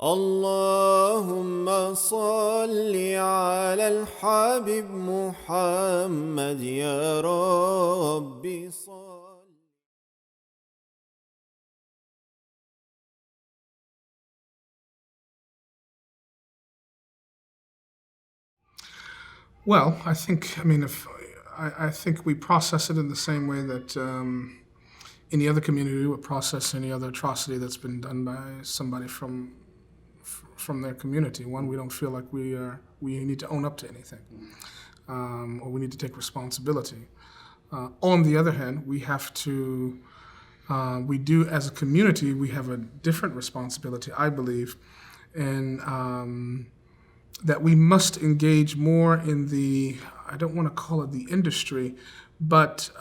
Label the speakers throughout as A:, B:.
A: اللهم صل على الحبيب محمد يا ربي صل.
B: Well, I think we process it in the same way that any other community would process any other atrocity that's been done by somebody from their community. One, we don't feel like we need to own up to anything, or we need to take responsibility. On the other hand, we do as a community, we have a different responsibility, I believe, and that we must engage more in I don't want to call it the industry, but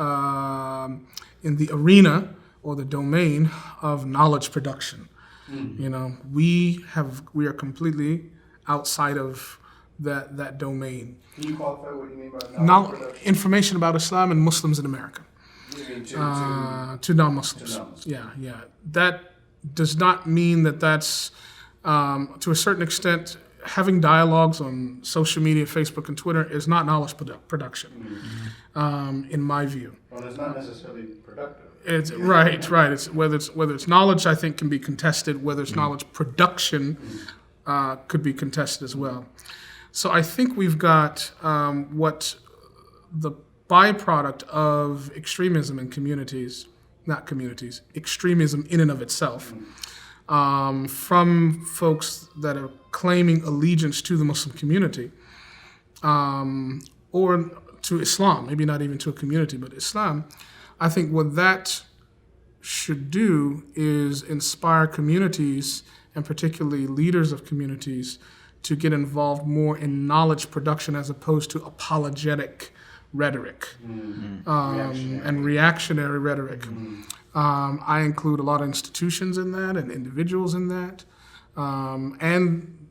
B: in the arena or the domain of knowledge production. You know, we are completely outside of that domain.
C: Can you qualify what you mean by knowledge production?
B: Information about Islam and Muslims in America.
C: You mean
B: To non-Muslims.
C: To non-Muslims.
B: Yeah. That does not mean that's to a certain extent. Having dialogues on social media, Facebook and Twitter is not knowledge production, in my view.
C: Well, it's not necessarily productive.
B: It's right. It's whether it's knowledge, I think, can be contested. Whether it's knowledge production could be contested as well. So I think we've got what the byproduct of extremism in extremism in and of itself, from folks that are claiming allegiance to the Muslim community, or to Islam, maybe not even to a community, but Islam. I think what that should do is inspire communities, and particularly leaders of communities, to get involved more in knowledge production as opposed to apologetic rhetoric and reactionary rhetoric. I include a lot of institutions in that and individuals in that, and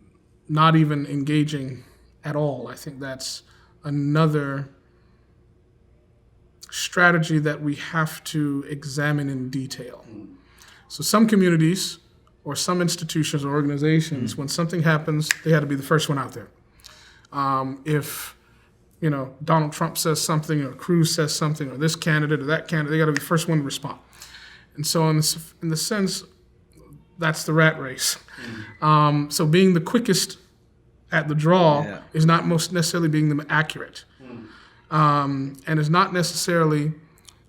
B: not even engaging at all. I think that's another strategy that we have to examine in detail. So some communities or some institutions or organizations, when something happens, they had to be the first one out there. If Donald Trump says something, or Cruz says something, or this candidate or that candidate, they got to be the first one to respond. And so in the sense, that's the rat race. So being the quickest at the draw is not most necessarily being the accurate. And is not necessarily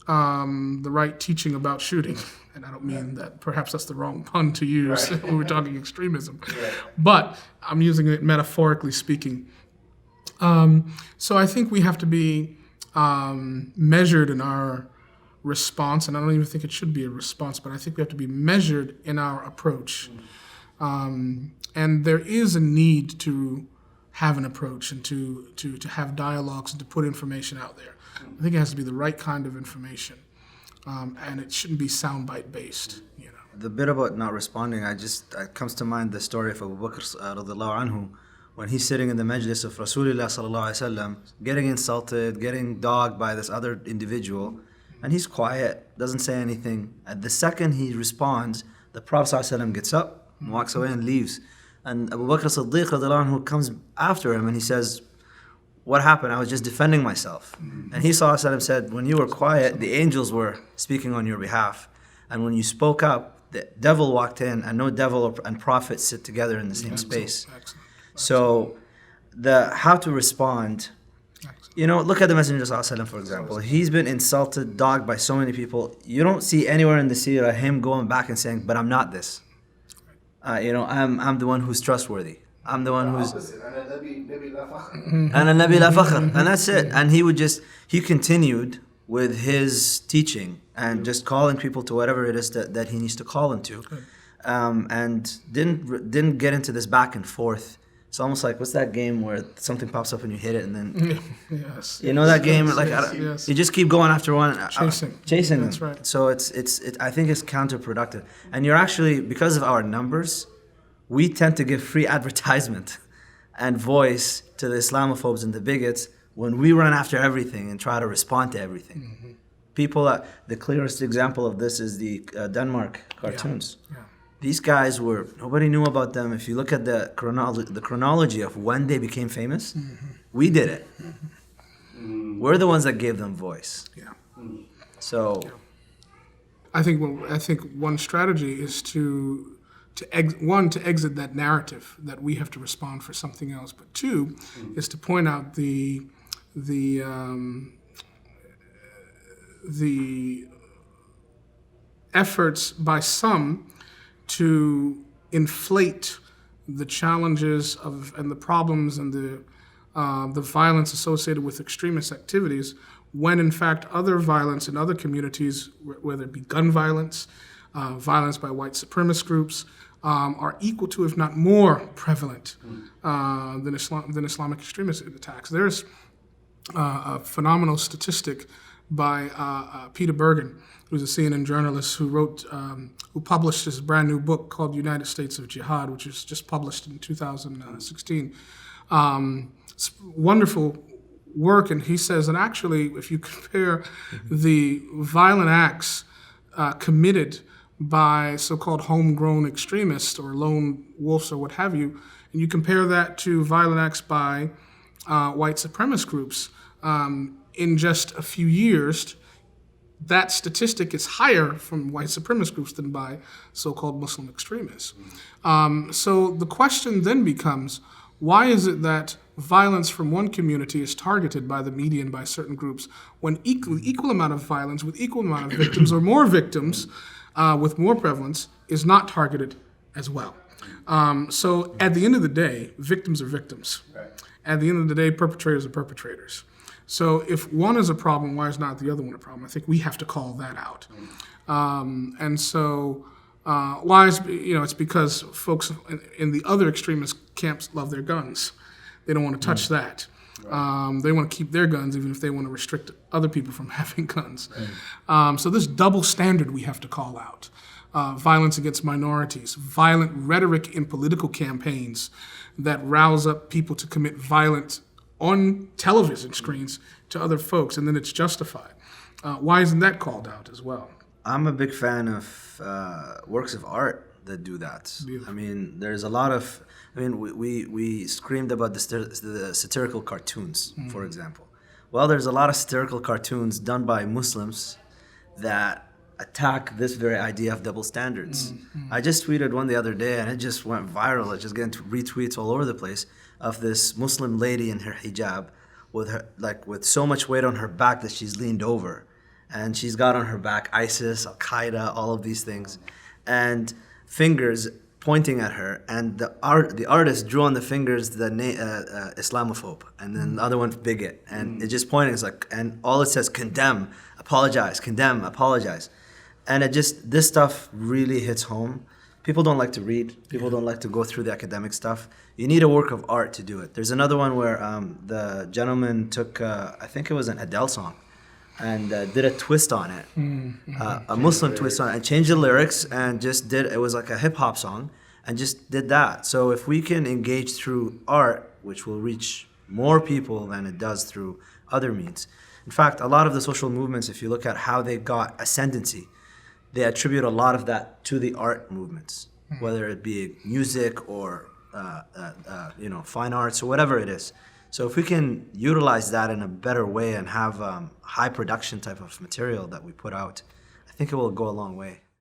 B: the right teaching about shooting. And I don't mean that, perhaps that's the wrong pun to use when we're talking extremism. But I'm using it metaphorically speaking. So I think we have to be measured in our response, and I don't even think it should be a response, but I think we have to be measured in our approach. And there is a need to have an approach and to have dialogues and to put information out there. I think it has to be the right kind of information, and it shouldn't be soundbite based.
D: The bit about not responding, it comes to mind the story of Abu Bakr radiallahu anhu, when he's sitting in the majlis of Rasulullah sallallahu alaihi wasallam, getting insulted, getting dogged by this other individual, and he's quiet, doesn't say anything. At the second he responds, the Prophet sallallahu alaihi wasallam gets up, walks away and leaves. And Abu Bakr Siddiq radiallahu anhu comes after him and he says, "What happened? I was just defending myself." And he sallallahu alaihi wasallam said, when you were quiet, the angels were speaking on your behalf. And when you spoke up, the devil walked in, and no devil and prophet sit together in the same space. So how to respond, look at the Messenger sallallahu alaihi wasallam, for example. He's been insulted, dogged by so many people. You don't see anywhere in the seerah him going back and saying, "But I'm not this. I'm the one who's trustworthy. I'm the one who's أنا النبي لا فخر." And that's it. And he continued with his teaching and just calling people to whatever it is that he needs to call them to, and didn't get into this back and forth. It's almost like, what's that game where something pops up and you hit it and then that game, you just keep going after one, chasing them.
B: That's right.
D: So I think it's counterproductive. And you're actually, because of our numbers, we tend to give free advertisement and voice to the Islamophobes and the bigots when we run after everything and try to respond to everything. People, the clearest example of this is the Denmark cartoons. These guys nobody knew about them. If you look at the chronology of when they became famous, we did it. We're the ones that gave them voice.
B: Yeah.
D: So,
B: I think one strategy is to exit that narrative that we have to respond for something else, but two is to point out the efforts by some to inflate the challenges and the problems and the violence associated with extremist activities, when in fact other violence in other communities, whether it be gun violence, violence by white supremacist groups, are equal to, if not more prevalent than Islamic extremist attacks. There's a phenomenal statistic by Peter Bergen, who's a CNN journalist who published his brand new book called United States of Jihad, which was just published in 2016. It's wonderful work, and he says that actually, if you compare the violent acts committed by so-called homegrown extremists or lone wolves or what have you, and you compare that to violent acts by white supremacist groups, in just a few years, that statistic is higher from white supremacist groups than by so-called Muslim extremists. So the question then becomes, why is it that violence from one community is targeted by the media and by certain groups when equal amount of violence with equal amount of victims or more victims with more prevalence is not targeted as well? So at the end of the day, victims are victims.
C: Right.
B: At the end of the day, perpetrators are perpetrators. So if one is a problem, why is not the other one a problem? I think we have to call that out. And so why is, it's because folks in the other extremist camps love their guns. They don't want to touch that. They want to keep their guns even if they want to restrict other people from having guns. So this double standard we have to call out. Violence against minorities, violent rhetoric in political campaigns that rouse up people to commit violence on television screens to other folks, and then it's justified. Why isn't that called out as well?
D: I'm a big fan of works of art that do that.
B: Beautiful.
D: I mean, there's a lot of, we screamed about the satirical cartoons, for example. Well, there's a lot of satirical cartoons done by Muslims that attack this very idea of double standards. I just tweeted one the other day and it just went viral. It just getting retweets all over the place of this Muslim lady in her hijab with so much weight on her back that she's leaned over. And she's got on her back ISIS, Al-Qaeda, all of these things. And fingers pointing at her. And the artist drew on the fingers the Islamophobe. And then the other one, bigot. And it just pointing, and all it says, condemn, apologize, condemn, apologize. And this stuff really hits home. People don't like to read. People don't like to go through the academic stuff. You need a work of art to do it. There's another one where the gentleman took, I think it was an Adele song, and did a twist on it, a Muslim twist on it, and changed the lyrics and it was like a hip hop song, and just did that. So if we can engage through art, which will reach more people than it does through other means. In fact, a lot of the social movements, if you look at how they got ascendancy, they attribute a lot of that to the art movements, whether it be music or fine arts or whatever it is. So if we can utilize that in a better way and have high production type of material that we put out, I think it will go a long way.